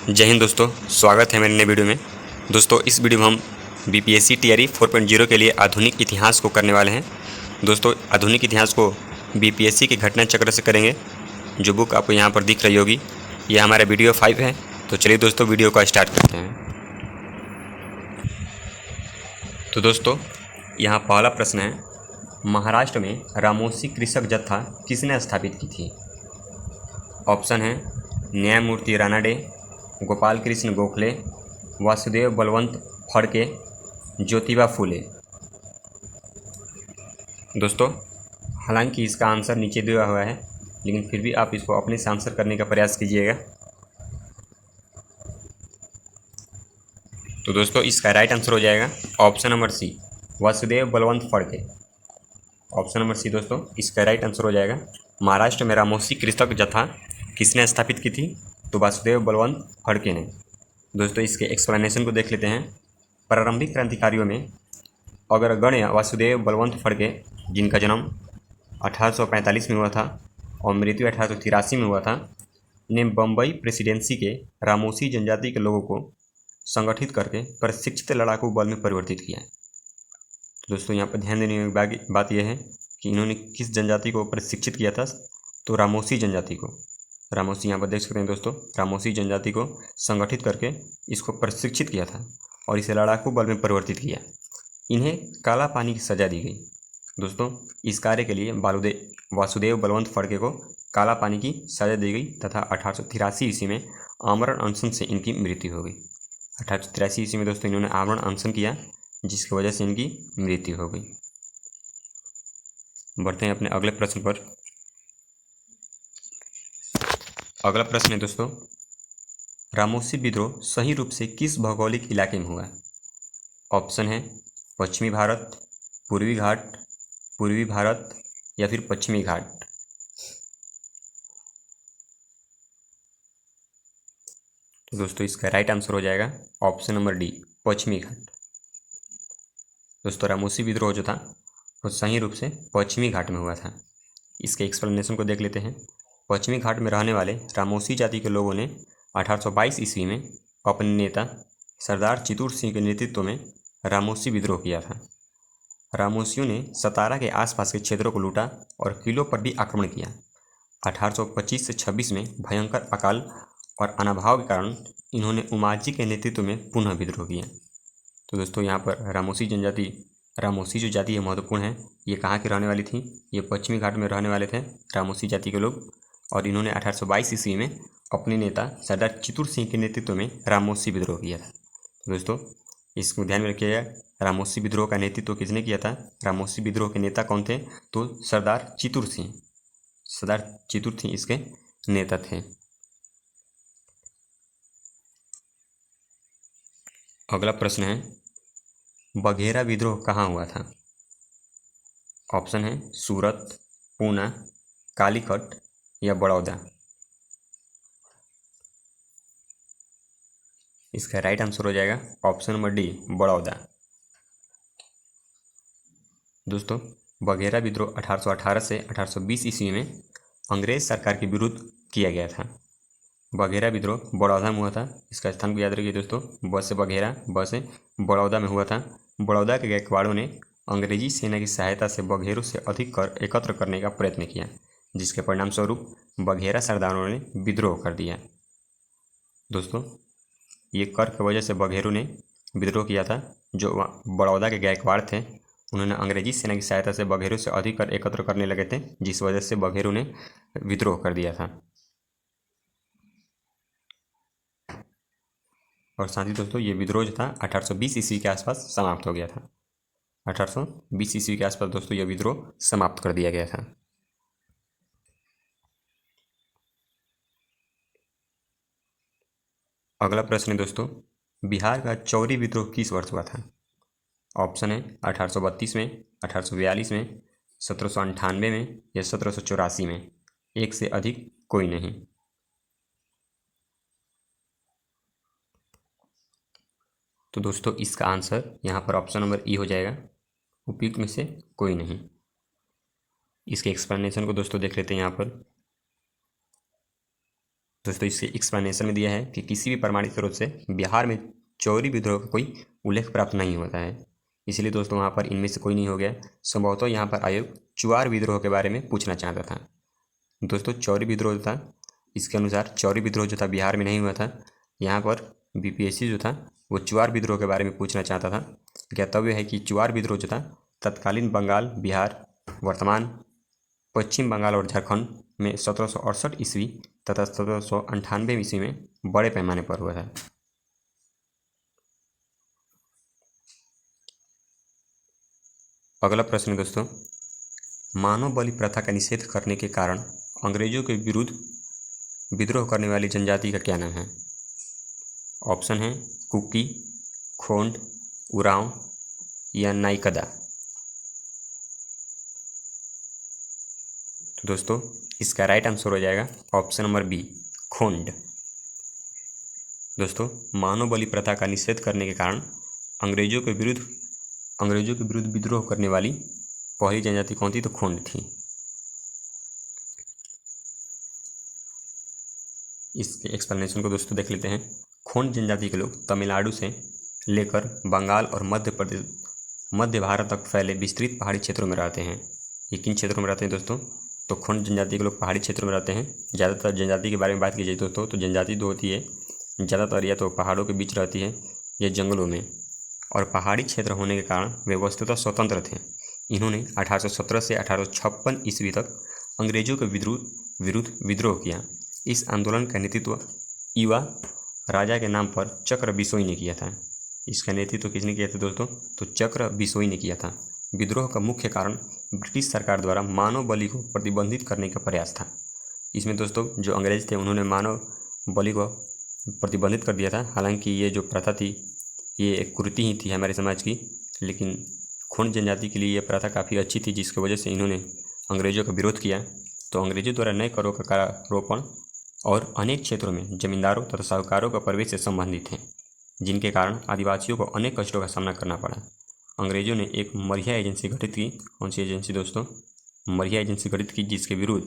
जय हिंद दोस्तों, स्वागत है मेरे नए वीडियो में। दोस्तों इस वीडियो में हम बीपीएससी टीआरई 4.0 के लिए आधुनिक इतिहास को करने वाले हैं। दोस्तों आधुनिक इतिहास को बीपीएससी के घटना चक्र से करेंगे। जो बुक आपको यहाँ पर दिख रही होगी, यह हमारा वीडियो 5 है। तो चलिए दोस्तों वीडियो का स्टार्ट करते हैं। तो दोस्तों यहाँ पहला प्रश्न है, महाराष्ट्र में रामोसी कृषक जत्था किसने स्थापित की थी? ऑप्शन है न्यायमूर्ति रानाडे, गोपाल कृष्ण गोखले, वासुदेव बलवंत फड़के, ज्योतिबा फुले। दोस्तों हालांकि इसका आंसर नीचे दिया हुआ है, लेकिन फिर भी आप इसको अपने से आंसर करने का प्रयास कीजिएगा। तो दोस्तों इसका राइट आंसर हो जाएगा option number C, Vasudev Balwant Phadke. Option number C दोस्तों इसका राइट आंसर हो जाएगा। महाराष्ट्र में रामोसी कृषक जत्था किसने स्थापित की थी? तो वासुदेव बलवंत फड़के ने। दोस्तों इसके एक्सप्लेनेशन को देख लेते हैं। प्रारंभिक क्रांतिकारियों में अग्रगण्य वासुदेव बलवंत फड़के, जिनका जन्म 1845 में हुआ था और मृत्यु 1883 में हुआ था, ने बम्बई प्रेसिडेंसी के रामोसी जनजाति के लोगों को संगठित करके प्रशिक्षित लड़ाकू बल में परिवर्तित किया। तो दोस्तों यहाँ पर ध्यान देने वाली बात यह है कि इन्होंने किस जनजाति को प्रशिक्षित किया था? तो रामोसी जनजाति को। रामोसी यहाँ पर देख सकते हैं दोस्तों, रामोसी जनजाति को संगठित करके इसको प्रशिक्षित किया था और इसे लड़ाकू बल में परिवर्तित किया। इन्हें काला पानी की सज़ा दी गई। दोस्तों इस कार्य के लिए वासुदेव बलवंत फड़के को काला पानी की सज़ा दी गई तथा 1883 ईस्वी में आमरण अनशन से इनकी मृत्यु हो गई। 1883 ईस्वी में दोस्तों इन्होंने आमरण अनशन किया, जिसकी वजह से इनकी मृत्यु हो गई। बढ़ते हैं अपने अगले प्रश्न पर। अगला प्रश्न है दोस्तों, रामोसी विद्रोह सही रूप से किस भौगोलिक इलाके में हुआ? ऑप्शन है पश्चिमी भारत, पूर्वी भारत या फिर पश्चिमी घाट। तो दोस्तों इसका राइट आंसर हो जाएगा ऑप्शन नंबर डी, पश्चिमी घाट। दोस्तों रामोसी विद्रोह जो था वो सही रूप से पश्चिमी घाट में हुआ था। इसके एक्सप्लेनेशन को देख लेते हैं। पश्चिमी घाट में रहने वाले रामोसी जाति के लोगों ने 1822 ईस्वी में अपने नेता सरदार चितूर सिंह के नेतृत्व में रामोसी विद्रोह किया था। रामोसियों ने सतारा के आसपास के क्षेत्रों को लूटा और किलों पर भी आक्रमण किया। 1825 से 26 में भयंकर अकाल और अनाभाव के कारण इन्होंने उमाजी के नेतृत्व में पुनः विद्रोह किया। तो दोस्तों यहाँ पर रामोसी जो जाति है महत्वपूर्ण है। ये कहाँ के रहने वाली थी? ये पश्चिमी घाट में रहने वाले थे रामोसी जाति के लोग, और इन्होंने 1822 ईस्वी में अपने नेता सरदार चितूर सिंह के नेतृत्व में रामोसी विद्रोह किया था। तो दोस्तों इसको ध्यान में रखिएगा, रामोसी विद्रोह का नेतृत्व किसने किया था? रामोसी विद्रोह के नेता कौन थे? तो सरदार चितूर सिंह इसके नेता थे। अगला प्रश्न है, बघेरा विद्रोह कहाँ हुआ था? ऑप्शन है सूरत, पूना, कालीकट या बड़ौदा। इसका राइट आंसर हो जाएगा ऑप्शन नंबर डी, बड़ौदा। दोस्तों बघेरा विद्रोह 1818 से 1820 ईस्वी में अंग्रेज सरकार के विरुद्ध किया गया था। बघेरा विद्रोह बड़ौदा में हुआ था। इसका स्थान भी याद रखिए दोस्तों, ब से बघेरा, ब से बड़ौदा में हुआ था। बड़ौदा के गायकवाड़ों ने अंग्रेजी सेना की सहायता से बघेरों से अधिक कर एकत्र करने का प्रयत्न किया, जिसके परिणाम स्वरूप बघेरा सरदारों ने विद्रोह कर दिया। दोस्तों ये कर की वजह से बघेरों ने विद्रोह किया था। जो बड़ौदा के गायकवाड़ थे, उन्होंने अंग्रेजी सेना की सहायता से बघेरों से अधिक कर एकत्र करने लगे थे, जिस वजह से बघेरों ने विद्रोह कर दिया था। और साथ ही दोस्तों ये विद्रोह जो था 1820 ईस्वी के आसपास समाप्त हो गया था। 1820 ईस्वी के आसपास दोस्तों यह विद्रोह समाप्त कर दिया गया था। अगला प्रश्न है दोस्तों, बिहार का चौरी विद्रोह किस वर्ष हुआ था? ऑप्शन है 1832 में, 1842 में, 1798 में या 1784 में। एक से अधिक कोई नहीं। तो दोस्तों इसका आंसर यहाँ पर ऑप्शन नंबर ई हो जाएगा, उपयुक्त में से कोई नहीं। इसके एक्सप्लेनेशन को दोस्तों देख लेते हैं यहाँ पर। दोस्तों इसके एक्सप्लेनेशन में दिया है कि किसी भी प्रमाणित स्रोत से बिहार में चौरी विद्रोह का कोई उल्लेख प्राप्त नहीं होता है, इसलिए दोस्तों वहाँ पर इनमें से कोई नहीं हो गया। संभवतः यहाँ पर आयोग चुआर विद्रोह के बारे में पूछना चाहता था। दोस्तों चौरी विद्रोह जो था, इसके अनुसार चौरी विद्रोह जो था बिहार में नहीं हुआ था। यहाँ पर बीपीएससी जो था वो चुआर विद्रोह के बारे में पूछना चाहता था। ज्ञातव्य है कि चुआर विद्रोह जो था तत्कालीन बंगाल, बिहार, वर्तमान पश्चिम बंगाल और झारखंड में 1768 ईस्वी तथा 1798 ईस्वी में बड़े पैमाने पर हुआ था। अगला प्रश्न दोस्तों, मानव बलि प्रथा का निषेध करने के कारण अंग्रेजों के विरुद्ध विद्रोह करने वाली जनजाति का क्या नाम है? ऑप्शन है कुकी, खोंड, उरांव या नाइकदा। तो दोस्तों इसका राइट आंसर हो जाएगा ऑप्शन नंबर बी, खोंड। दोस्तों मानव बलि प्रथा का निषेध करने के कारण अंग्रेजों के विरुद्ध विद्रोह करने वाली पहली जनजाति कौन थी? तो खोंड थी। इसके एक्सप्लेनेशन को दोस्तों देख लेते हैं। खोंड जनजाति के लोग तमिलनाडु से लेकर बंगाल और मध्य भारत तक फैले विस्तृत पहाड़ी क्षेत्रों में रहते हैं। ये किन क्षेत्रों में रहते हैं दोस्तों? तो खोंड जनजाति के लोग पहाड़ी क्षेत्रों में रहते हैं। ज़्यादातर जनजाति के बारे में बात की जाए दोस्तों तो जनजाति दो होती है, ज़्यादातर या तो पहाड़ों के बीच रहती है या जंगलों में, और पहाड़ी क्षेत्र होने के कारण वे वस्तुतः स्वतंत्र थे। इन्होंने 1817 से 1856 ईस्वी तक अंग्रेजों के विरुद्ध विद्रोह किया। इस आंदोलन का नेतृत्व युवा राजा के नाम पर चक्र बिसोई ने किया था। इसका नेतृत्व किसने किया था दोस्तों? तो चक्र बिसोई ने किया था। विद्रोह का मुख्य कारण ब्रिटिश सरकार द्वारा मानव बलि को प्रतिबंधित करने का प्रयास था। इसमें दोस्तों जो अंग्रेज थे उन्होंने मानव बलि को प्रतिबंधित कर दिया था। हालांकि ये जो प्रथा थी ये एक कुरीति ही थी हमारे समाज की, लेकिन खोंड जनजाति के लिए ये प्रथा काफ़ी अच्छी थी, जिसकी वजह से इन्होंने अंग्रेजों का विरोध किया। तो अंग्रेजों द्वारा नए करों का कारारोपण और अनेक क्षेत्रों में जमींदारों तथा साहूकारों का प्रवेश से संबंधित हैं, जिनके कारण आदिवासियों को अनेक कष्टों का सामना करना पड़ा। अंग्रेजों ने एक मरिया एजेंसी गठित की। कौन सी एजेंसी दोस्तों? मरिया एजेंसी गठित की, जिसके विरुद्ध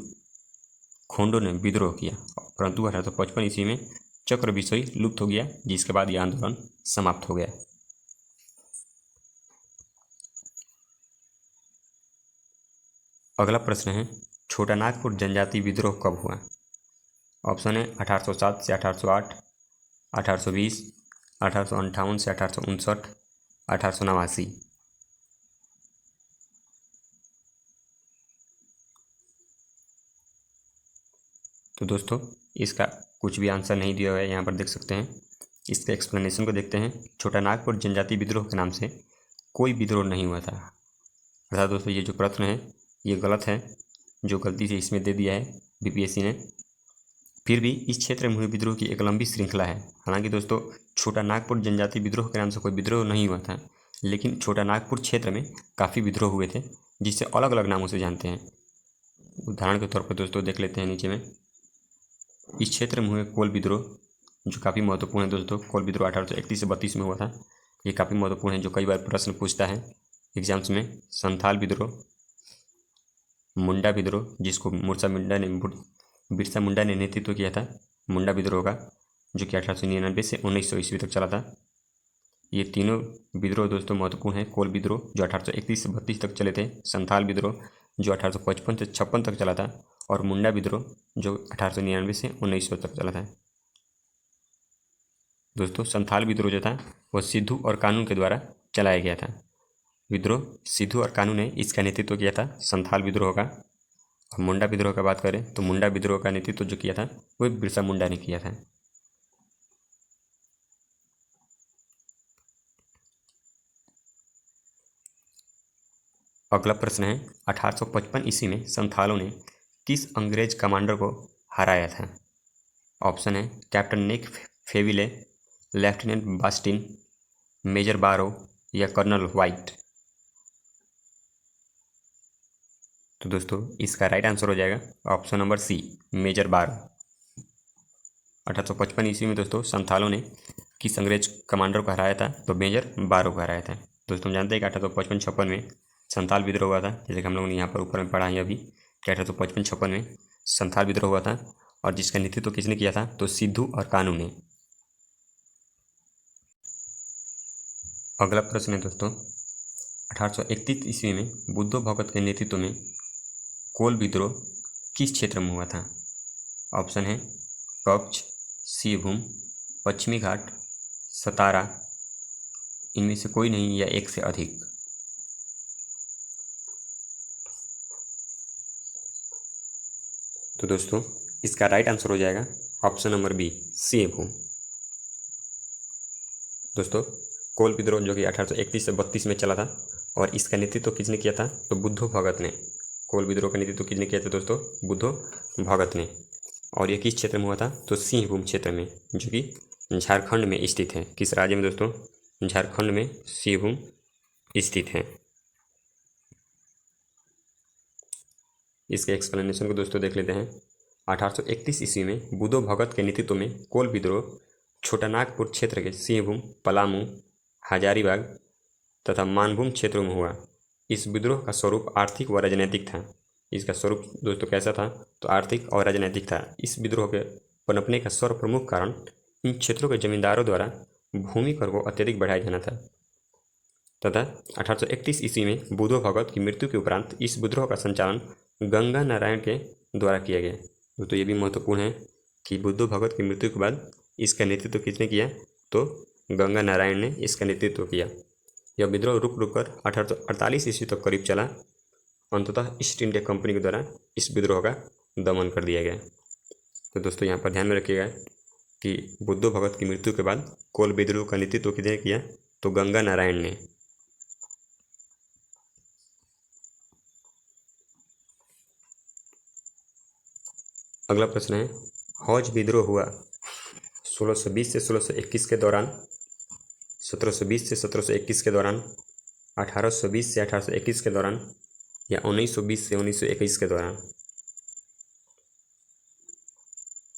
खोंडों ने विद्रोह किया, परंतु 1855 ईस्वी में चक्र बिसोई लुप्त हो गया, जिसके बाद यह आंदोलन समाप्त हो गया। अगला प्रश्न है, छोटा नागपुर जनजाति विद्रोह कब हुआ? ऑप्शन है 1807 से 1808, 1820, 1858 से 1859, 1889। तो दोस्तों इसका कुछ भी आंसर नहीं दिया हुआ है, यहाँ पर देख सकते हैं। इसके एक्सप्लेनेशन को देखते हैं। छोटा नागपुर जनजाति विद्रोह के नाम से कोई विद्रोह नहीं हुआ था। अर्थात दोस्तों ये जो प्रश्न है ये गलत है, जो गलती से इसमें दे दिया है बीपीएससी ने। फिर भी इस क्षेत्र में हुए विद्रोह की एक लंबी श्रृंखला है। हालांकि दोस्तों छोटा नागपुर जनजाति विद्रोह के नाम से कोई विद्रोह नहीं हुआ था, लेकिन छोटा नागपुर क्षेत्र में काफ़ी विद्रोह हुए थे, जिसे अलग अलग नामों से जानते हैं। उदाहरण के तौर पर दोस्तों देख लेते हैं नीचे में। इस क्षेत्र में हुए कोल विद्रोह जो काफ़ी महत्वपूर्ण है दोस्तों। कोल विद्रोह 1831 से 32 में हुआ था। ये काफ़ी महत्वपूर्ण है, जो कई बार प्रश्न पूछता है एग्जाम्स में। संथाल विद्रोह, मुंडा विद्रोह जिसको बिरसा मुंडा ने नेतृत्व किया था, मुंडा विद्रोह का, जो कि 1899 से 1900 ईस्वी तक चला था। ये तीनों विद्रोह दोस्तों महत्वपूर्ण है। कोल विद्रोह जो 1831 से 32 तक चले थे, संथाल विद्रोह जो 1855 से 56 तक चला था, और मुंडा विद्रोह जो 1899 से 1900 तक चला था। दोस्तों संथाल विद्रोह जो था वह सिद्धू और कानू के द्वारा चलाया गया था। विद्रोह सिद्धू और कानू ने इसका नेतृत्व किया था, संथाल विद्रोह का। और मुंडा विद्रोह का बात करें तो मुंडा विद्रोह का नेतृत्व जो किया था वो बिरसा मुंडा ने किया था। अगला प्रश्न है, 1855 ईस्वी में संथालों ने किस अंग्रेज कमांडर को हराया था? ऑप्शन है कैप्टन निक फेविले, लेफ्टिनेंट बास्टिन, मेजर बारो या कर्नल वाइट। तो दोस्तों इसका राइट आंसर हो जाएगा ऑप्शन नंबर सी, मेजर बारो। 1855 ईस्वी में दोस्तों संथालों ने किस अंग्रेज कमांडर को हराया था? तो मेजर बारो को हराया था। दोस्तों हम जानते हैं कि 1855-56 में संथाल विद्रोह हुआ था, जैसे कि हम लोगों ने यहाँ पर ऊपर में पढ़ा है अभी कि 1855-56 में संथाल विद्रोह हुआ था। और जिसका नेतृत्व किसने किया था? तो सिद्धू और कान्हू ने। अगला प्रश्न है दोस्तों, 1831 ईस्वी में बुद्धो भगत के नेतृत्व में कोल विद्रोह किस क्षेत्र में हुआ था? ऑप्शन है कच्छ, सिंहभूम, पश्चिमी घाट, सतारा, इनमें से कोई नहीं या एक से अधिक। तो दोस्तों इसका राइट आंसर हो जाएगा ऑप्शन नंबर बी, सिंहभूम। दोस्तों कोल विद्रोह जो कि 1831 से 32 में चला था और इसका नेतृत्व किसने किया था? तो बुद्धो भगत ने। कोल विद्रोह का नेतृत्व किसने किया था दोस्तों? बुद्धो भगत ने। और ये किस क्षेत्र में हुआ था? तो सिंहभूम क्षेत्र में, जो कि झारखंड में स्थित है। किस राज्य में दोस्तों? झारखंड में सिंहभूम स्थित है। इसके एक्सप्लेनेशन को दोस्तों देख लेते हैं। 1831 ईस्वी में बुद्धो भगत के नेतृत्व में कोल विद्रोह छोटानागपुर क्षेत्र के सिंहभूम, पलामू, हजारीबाग तथा मानभूम क्षेत्रों में हुआ। इस विद्रोह का स्वरूप आर्थिक व राजनैतिक था। इसका स्वरूप दोस्तों कैसा था? तो आर्थिक और राजनैतिक था। इस विद्रोह के पनपने का सर्वप्रमुख कारण इन क्षेत्रों के जमींदारों द्वारा भूमि कर को अत्यधिक बढ़ाया जाना था तथा 1831 ईस्वी में बुद्धो भगत की मृत्यु के उपरांत इस विद्रोह का संचालन गंगा नारायण के द्वारा किया गया। दोस्तों ये भी महत्वपूर्ण है कि बुद्धो भगत की मृत्यु के बाद इसका नेतृत्व किसने किया? तो गंगा नारायण ने इसका नेतृत्व किया। यह विद्रोह रुक रुक कर 1848 ईस्वी तक करीब चला। अंततः ईस्ट इंडिया कंपनी के द्वारा इस विद्रोह का दमन कर दिया गया। तो दोस्तों यहाँ पर ध्यान में रखिएगा कि बुद्धो भगत की मृत्यु के बाद कोल विद्रोह का नेतृत्व किसने किया? तो गंगा नारायण ने। अगला प्रश्न है, हौज विद्रोह हुआ 1620 से 1621 के दौरान, 1720 से 1721 के दौरान, 1820 से 1821 के दौरान या 1920 से 1921 के दौरान?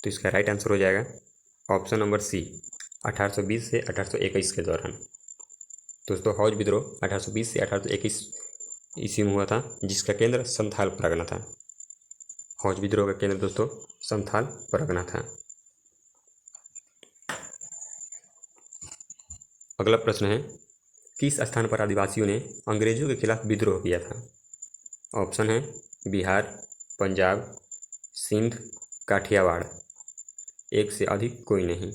तो इसका राइट आंसर हो जाएगा ऑप्शन नंबर सी, 1820 से 1821 के दौरान। दोस्तों हौज विद्रोह 1820 से 1821 ईस्वी में हुआ था, जिसका केंद्र संथाल परगना था। हौज विद्रोह का केंद्र दोस्तों संथाल परगना था। अगला प्रश्न है, किस स्थान पर आदिवासियों ने अंग्रेजों के खिलाफ विद्रोह किया था? ऑप्शन है बिहार, पंजाब, सिंध, काठियावाड़, एक से अधिक कोई नहीं।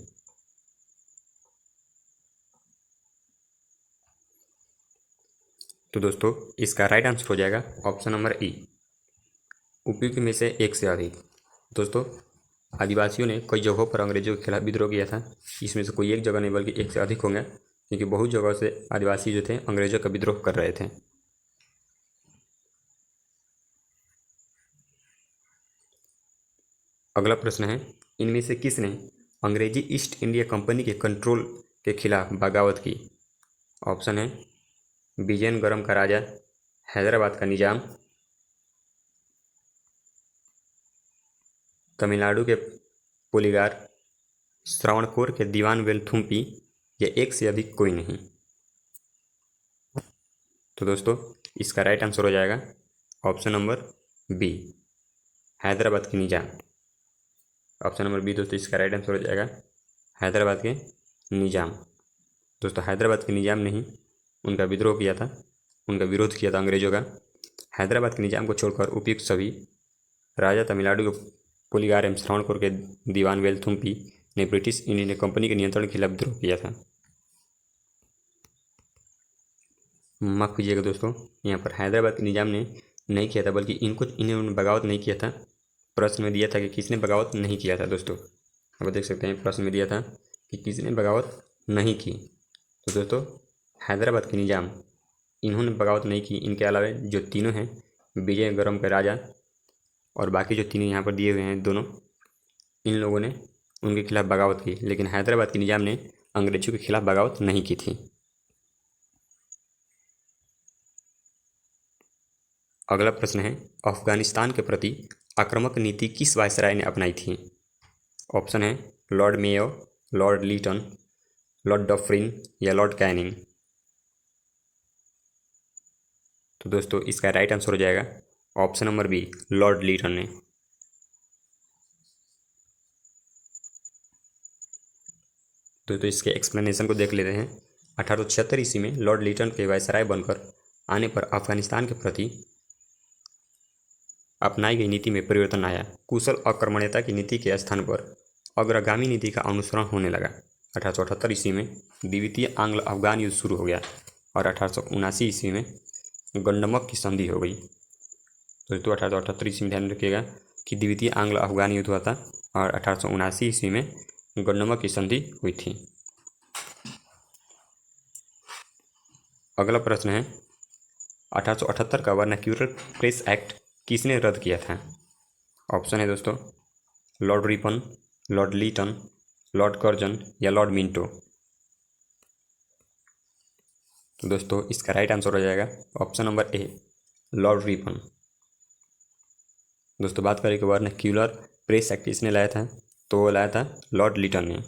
तो दोस्तों इसका राइट आंसर हो जाएगा ऑप्शन नंबर ई, उपयुक्त में से एक से अधिक। दोस्तों आदिवासियों ने कई जगहों पर अंग्रेजों के खिलाफ विद्रोह किया था। इसमें से कोई एक जगह नहीं बल्कि एक से अधिक होंगे, क्योंकि बहुत जगह से आदिवासी जो थे अंग्रेजों का विद्रोह कर रहे थे। अगला प्रश्न है, इनमें से किसने अंग्रेजी ईस्ट इंडिया कंपनी के कंट्रोल के खिलाफ बगावत की? ऑप्शन है विजयनगरम का राजा, हैदराबाद का निजाम, तमिलनाडु के पुलिगार, श्रवणकोर के दीवान वेलथुम्पी या एक से अधिक कोई नहीं। तो दोस्तों इसका राइट आंसर हो जाएगा ऑप्शन नंबर बी, हैदराबाद के निजाम। ऑप्शन नंबर बी दोस्तों इसका राइट आंसर हो जाएगा हैदराबाद के निजाम। दोस्तों हैदराबाद के निजाम ने ही उनका विद्रोह किया था, उनका विरोध किया था अंग्रेजों का। हैदराबाद के निजाम को छोड़कर उपयुक्त सभी राजा तमिलनाडु के पुलिगार एवं श्रवणकोर के दीवान वेलथुम्पी ने ब्रिटिश इंडियन कंपनी के नियंत्रण के खिलाफ विद्रोह किया था। माफ़ कीजिएगा दोस्तों, यहाँ पर हैदराबाद के निजाम ने नहीं किया था, बल्कि इन्होंने बगावत नहीं किया था। प्रश्न में दिया था कि किसने बगावत नहीं किया था। दोस्तों आप देख सकते हैं प्रश्न में दिया था कि किसने बगावत नहीं की। तो दोस्तों हैदराबाद के निजाम इन्होंने बगावत नहीं की। इनके अलावा जो तीनों हैं, विजयनगरम के राजा और बाकी जो तीनों यहाँ पर दिए हुए हैं दोनों, इन लोगों ने उनके खिलाफ बगावत की, लेकिन हैदराबाद के निजाम ने अंग्रेजों के खिलाफ बगावत नहीं की थी। अगला प्रश्न है, अफगानिस्तान के प्रति आक्रामक नीति किस वायसराय ने अपनाई थी? ऑप्शन है Lord Mayo, Lord Lytton, Lord Dufferin या लॉर्ड कैनिंग। तो दोस्तों इसका राइट आंसर हो जाएगा option number B, Lord Lytton ने। तो इसके एक्सप्लेनेशन को देख लेते हैं। 1876 ईस्वी में लॉर्ड लिटन के वायसराय बनकर आने पर अफगानिस्तान के प्रति अपनाई गई नीति में परिवर्तन आया। कुशल अकर्मण्यता की नीति के स्थान पर अग्रगामी नीति का अनुसरण होने लगा। 1878 ईस्वी में द्वितीय आंग्ल अफगान युद्ध शुरू हो गया और 1879 ईस्वी में गंडमक की संधि हो गई। दोस्तों 1878 ईस्वी में ध्यान रखिएगा कि द्वितीय आंग्ल अफगान युद्ध हुआ था और 1879 ईस्वी में गंडमक की संधि हुई थी। अगला प्रश्न है 1878 का वर्नाक्यूलर प्रेस एक्ट किसने रद्द किया था? ऑप्शन है दोस्तों Lord Ripon, Lord Lytton, Lord Curzon या लॉर्ड मिंटो। तो दोस्तों इसका राइट आंसर हो जाएगा option number A, Lord Ripon. दोस्तों बात करें कि वर्नाक्यूलर प्रेस एक्ट किसने लाया था, तो वो लाया था लॉर्ड लीटन ने।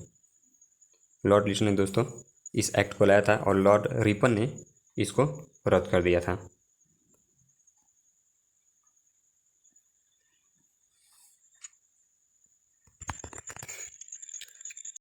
लॉर्ड लीटन ने दोस्तों इस एक्ट को लाया था और लॉर्ड रिपन ने इसको रद्द कर दिया था।